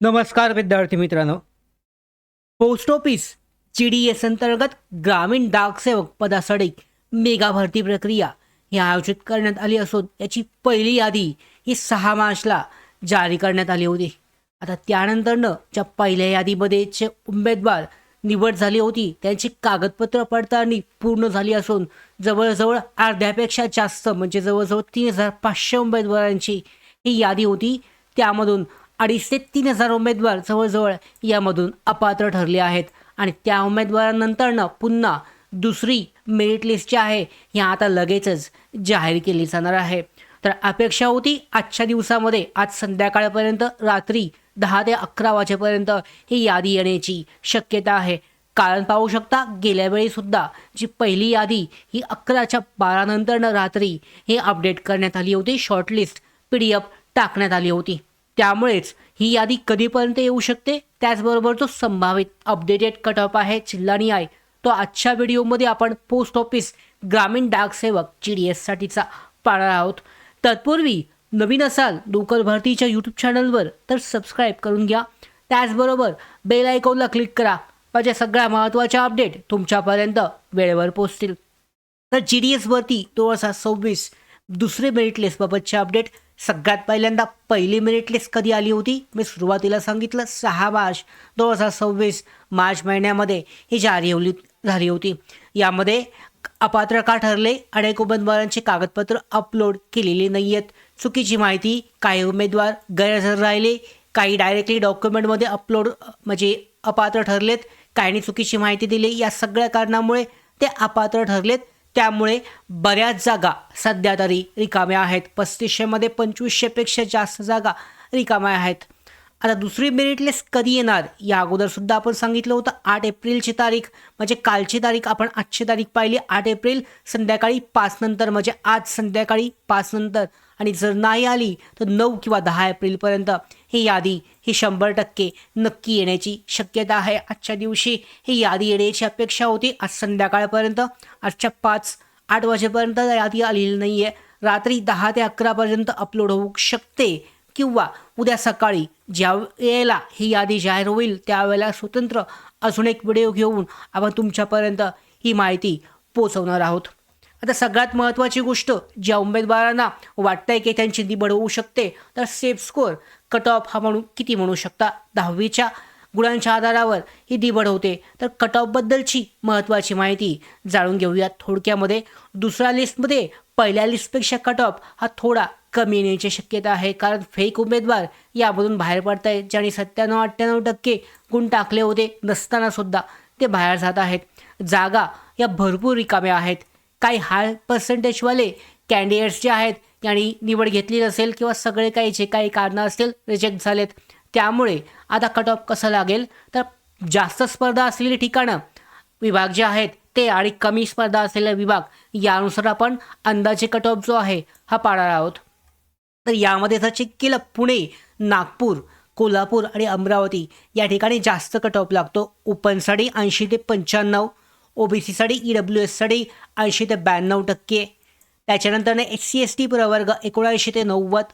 नमस्कार विद्यार्थी मित्रांनो. पोस्ट ऑफिस GDS अंतर्गत ग्रामीण डाकसेवक पदासाठी मेगा भरती प्रक्रिया ही आयोजित करण्यात आली असून याची पहिली यादी ही 6 मार्चला जारी करण्यात आली होती. आता त्यानंतरनं ज्या पहिल्या यादीमध्ये जे उमेदवार निवड झाली होती त्यांची कागदपत्र पडताळणी पूर्ण झाली असून जवळजवळ अर्ध्यापेक्षा जास्त म्हणजे जवळजवळ 3500 उमेदवारांची ही यादी होती. त्यामधून 2.5 ते 3,000 उमेदवार जवळजवळ यामधून अपात्र ठरले आहेत आणि त्या उमेदवारांनंतरनं पुन्हा दुसरी मेरिट लिस्ट जी आहे ही आता लगेचच जाहीर केली जाणार आहे. तर अपेक्षा होती आजच्या दिवसामध्ये आज संध्याकाळपर्यंत रात्री 10 ते 11 वाजेपर्यंत ही यादी येण्याची शक्यता आहे. कारण पाहू शकता गेल्या वेळी सुद्धा जी पहिली यादी ही 11च्या 12 नंतरनं रात्री ही अपडेट करण्यात आली होती. शॉर्टलिस्ट PDF टाकण्यात आली होती. त्यामुळेच ही यादी कधीपर्यंत येऊ शकते, त्याचबरोबर जो संभावित अपडेटेड कट ऑफ आहे जिल्हा निहाय तो आजच्या व्हिडिओमध्ये आपण पोस्ट ऑफिस ग्रामीण डाकसेवक GDS साठीचा पाहणार आहोत. तत्पूर्वी नवीन असाल लोकल भरतीच्या यूट्यूब चॅनलवर तर सबस्क्राईब करून घ्या. त्याचबरोबर बेल आयकॉनला क्लिक करा म्हणजे सगळ्या महत्त्वाच्या अपडेट तुमच्यापर्यंत वेळेवर पोहोचतील. तर GDS भरती 2026 दुसरे मेरिट लिस्टबाबतचे अपडेट. सगळ्यात पहिल्यांदा पहिली मेरिट लिस्ट कधी आली होती? मी सुरुवातीला सांगितलं 6 मार्च 2026 मार्च महिन्यामध्ये ही जारी झाली होती. यामध्ये अपात्र का ठरले? अनेक उमेदवारांची कागदपत्र अपलोड केलेली नाही आहेत, चुकीची माहिती, काही उमेदवार गैरहजर राहिले, काही डायरेक्टली डॉक्युमेंटमध्ये अपलोड म्हणजे अपात्र ठरलेत, काहींनी चुकीची माहिती दिली. या सगळ्या कारणामुळे ते अपात्र ठरलेत. त्यामुळे बऱ्याच जागा सध्या तरी रिकाम्या आहेत. 3500मध्ये 2500पेक्षा जास्त जागा रिकाम्या आहेत. आता दुसरी मेरिट लिस्ट कधी येणार? या अगोदरसुद्धा आपण सांगितलं होतं 8 एप्रिलची तारीख म्हणजे कालची तारीख आपण आजची तारीख पाहिली 8 एप्रिल संध्याकाळी 5 नंतर म्हणजे आज संध्याकाळी 5 नंतर. आणि जर नाही आली तर 9 किंवा 10 एप्रिलपर्यंत ही यादी ही 100% नक्की येण्याची शक्यता आहे. आजच्या दिवशी ही यादी येण्याची अपेक्षा होती. आज संध्याकाळपर्यंत आजच्या 5-8 वाजेपर्यंत यादी आलेली नाही आहे. रात्री 10 ते 11पर्यंत अपलोड होऊ शकते किंवा उद्या सकाळी ज्या वेळेला ही यादी जाहीर होईल त्यावेळेला स्वतंत्र अजून एक व्हिडिओ घेऊन आपण तुमच्यापर्यंत ही माहिती पोहोचवणार आहोत. आता सगळ्यात महत्त्वाची गोष्ट ज्या उमेदवारांना वाटतंय की त्यांची निवड होऊ शकते तर सेफ स्कोअर कट ऑफ हा किती म्हणू शकता? 10वीच्या गुणांच्या आधारावर ही निवड होते. तर कट ऑफबद्दलची महत्त्वाची माहिती जाणून घेऊयात थोडक्यामध्ये. दुसऱ्या लिस्टमध्ये पहिल्या लिस्टपेक्षा कट ऑफ हा थोडा कमी येण्याची शक्यता आहे. कारण फेक उमेदवार यामधून बाहेर पडत आहेत. ज्यांनी 97-98% गुण टाकले होते नसतानासुद्धा ते बाहेर जात आहेत. जागा या भरपूर रिकाम्या आहेत. काही हाय पर्सेंटेजवाले कॅन्डिडेट्स जे आहेत यांनी निवड घेतली नसेल किंवा सगळे काही जे काही कारणं असतील रिजेक्ट झालेत. त्यामुळे आता कट ऑफ कसं लागेल तर जास्त स्पर्धा असलेली ठिकाणं विभाग जे आहेत ते आणि कमी स्पर्धा असलेले विभाग यानुसार आपण अंदाजे कट ऑफ जो आहे हा पाळणार आहोत. तर यामध्ये जर चेक केलं पुणे, नागपूर, कोल्हापूर आणि अमरावती या ठिकाणी जास्त कट ऑफ लागतो. ओपनसाठी 80 ते 95, OBCसाठी EWSसाठी 80 ते 92%. त्याच्यानंतर SC/ST प्रवर्ग 79 ते 90,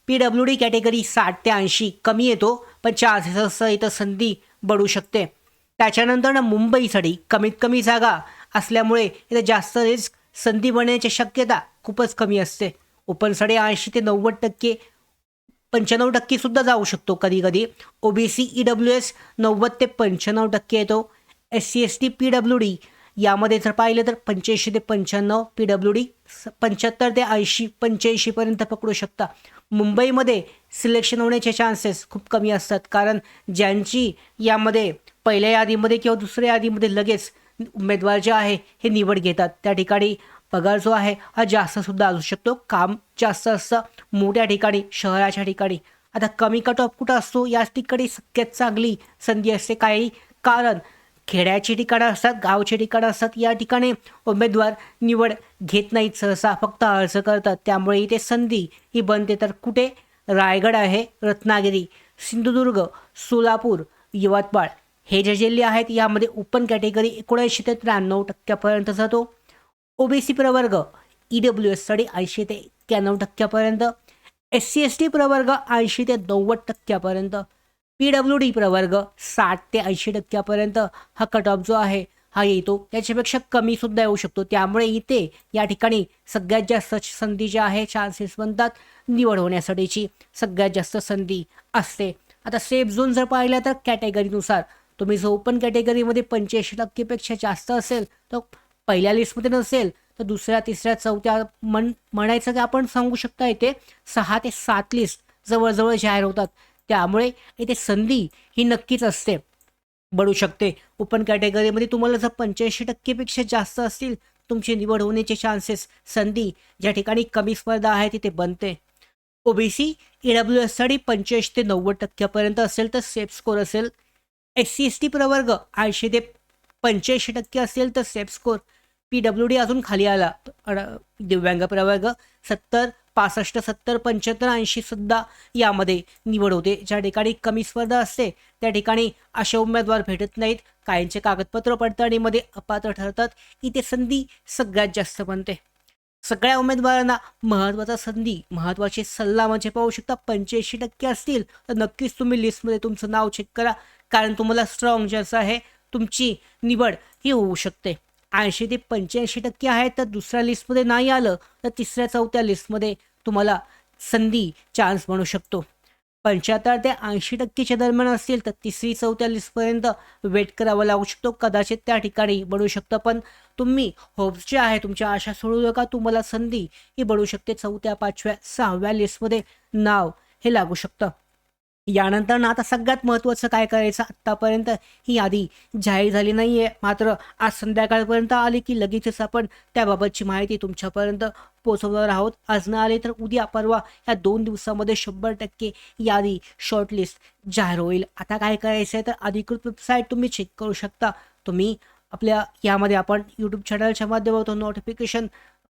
PWD कॅटेगरी 60 ते 80 कमी येतो पण चान्सेस इथं संधी बढू शकते. त्याच्यानंतर मुंबईसाठी कमीत कमी जागा असल्यामुळे इथं जास्त रिस्क संधी बनण्याची शक्यता खूपच कमी असते. ओपनसाठी 80 ते 90%, 95% सुद्धा जाऊ शकतो कधी कधी. OBC EWS 90 ते 95% येतो. SC/ST PWD यामध्ये जर पाहिलं तर 85 ते 95, PWD 75 ते 80, 85पर्यंत पकडू शकता. मुंबईमध्ये सिलेक्शन होण्याचे चान्सेस खूप कमी असतात कारण ज्यांची यामध्ये पहिल्या यादीमध्ये किंवा दुसऱ्या यादीमध्ये लगेच उमेदवार जे आहे हे निवड घेतात त्या ठिकाणी पगार जो आहे हा जास्तसुद्धा असू शकतो. काम जास्त असतं मोठ्या ठिकाणी, शहराच्या ठिकाणी. आता कमी कट ऑफ कुठं असतो? याच ठिकाणी सगळ्यात चांगली संधी असते. काही कारण खेड्याची ठिकाणं असतात, गावची ठिकाणं असतात. या ठिकाणी उमेदवार निवड घेत नाहीत, सहसा फक्त अर्ज करतात. त्यामुळे इथे संधी ही बनते. तर कुठे? रायगड आहे, रत्नागिरी, सिंधुदुर्ग, सोलापूर, यवतमाळ हे जे जिल्हे आहेत यामध्ये ओपन कॅटेगरी 79 ते 93% जातो. OBC प्रवर्ग EWSसाठी 80 ते 91%, SC/ST प्रवर्ग 80 ते 90%. PWD प्रवर्ग 60 ते 80% हा कट ऑफ जो आहे हा येतो. त्याच्यापेक्षा कमीसुद्धा येऊ शकतो. त्यामुळे इथे या ठिकाणी सगळ्यात जास्त संधी ज्या आहे चान्सेस बनतात निवड होण्यासाठीची सगळ्यात जास्त संधी असते. आता सेफ झोन जर पाहिला तर कॅटेगरीनुसार तुम्ही जो ओपन कॅटेगरीमध्ये 85% जास्त असेल तर पहिल्या लिस्टमध्ये नसेल तर दुसऱ्या तिसऱ्या चौथ्या म्हणायचं की आपण सांगू शकता इथे 6 ते 7 लिस्ट जवळजवळ जाहीर होतात. त्यामुळे इथे संधी ही नक्कीच असते बनू शकते. ओपन कॅटेगरीमध्ये तुम्हाला जर 85% जास्त असतील तुमची निवड होण्याचे चान्सेस संधी ज्या ठिकाणी कमी स्पर्धा आहे तिथे बनते. ओबीसी EWSसाठी 85 ते 90% असेल तर सेफ स्कोर असेल. SC ST प्रवर्ग 80 ते 85% असेल तर सेफ स्कोर. PWD अजून खाली आला दिव्यांग प्रवर्ग 70 65 70 75 80 सुद्धा यामध्ये निवड होते. ज्या ठिकाणी कमी स्पर्धा असते त्या ठिकाणी असे उमेदवार भेटत नाहीत. काहींचे कागदपत्र पडताळणीमध्ये अपात्र ठरतात. इथे संधी सगळ्यात जास्त बनते. सगळ्या उमेदवारांना महत्त्वाचा संधी महत्त्वाचे सल्ला म्हणजे पाहू शकता 85% असतील तर नक्कीच तुम्ही लिस्टमध्ये तुमचं नाव चेक करा. कारण तुम्हाला स्ट्रॉंग जसं आहे तुमची निवड ही होऊ शकते. 80 ते 85% आहे तर दुसऱ्या लिस्टमध्ये नाही आलं तर तिसऱ्या चौथ्या लिस्टमध्ये तुम्हाला संधी चान्स बनू शकतो. 75 ते 80% दरम्यान असतील तर तिसरी चौथ्या लिस्टपर्यंत वेट करावा लागू शकतो. कदाचित त्या ठिकाणी बनू शकतं पण तुम्ही होप्स जे आहे तुमच्या आशा सोडू नका. तुम्हाला संधी ही बनू शकते. चौथ्या 5व्या 6व्या लिस्टमध्ये नाव हे लागू शकतं. यानंतर ना आता सगळ्यात महत्त्वाचं काय करायचं आत्तापर्यंत ही यादी जाहीर झाली नाही आहे. मात्र आज संध्याकाळपर्यंत आली की लगेचच आपण त्याबाबतची माहिती तुमच्यापर्यंत पोहोचवणार आहोत. आज न आले तर उद्या परवा या 2 दिवसामध्ये 100% यादी शॉर्टलिस्ट जाहीर होईल. आता काय करायचं आहे तर अधिकृत वेबसाईट तुम्ही चेक करू शकता. तुम्ही आपल्या यामध्ये आपण यूट्यूब चॅनलच्या माध्यमातून नोटिफिकेशन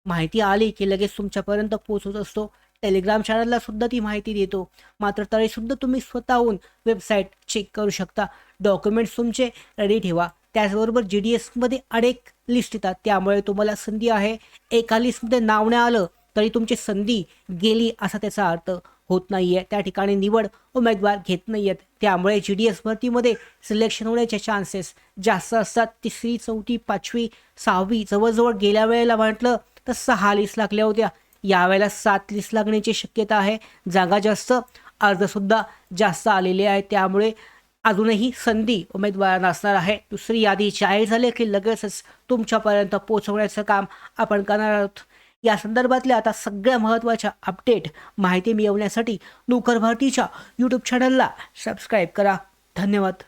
माहिती आली की लगेच तुमच्यापर्यंत पोहोचत असतो. टेलिग्राम चॅनलला सुद्धा ती माहिती देतो. मात्र तरीसुद्धा तुम्ही स्वतःहून वेबसाईट चेक करू शकता. डॉक्युमेंट्स तुमचे रेडी ठेवा. त्याचबरोबर GDSमध्ये अनेक लिस्ट येतात त्यामुळे तुम्हाला संधी आहे. एका लिस्टमध्ये नाव नाही आलं तरी तुमची संधी गेली असा त्याचा अर्थ होत नाही आहे. त्या ठिकाणी निवड उमेदवार घेत नाही आहेत. त्यामुळे GDS भरतीमध्ये सिलेक्शन होण्याचे चान्सेस जास्त असतात. तिसरी चौथी 5वी 6वी जवळजवळ गेल्या वेळेला म्हटलं तर 6 लिस्ट लागल्या होत्या. यावेळेला 7 लिस्ट लागण्याची शक्यता आहे. जागा जास्त अर्जसुद्धा जास्त आलेले आहे. त्यामुळे अजूनही संधी उमेदवारांना असणार आहे. दुसरी यादी जाहीर झाली की लगेचच तुमच्यापर्यंत पोहोचवण्याचं काम आपण करणार आहोत. या संदर्भातल्या आता सगळ्या महत्त्वाच्या अपडेट माहिती मिळवण्यासाठी नोकर भारतीच्या यूट्यूब चॅनलला सबस्क्राईब करा. धन्यवाद.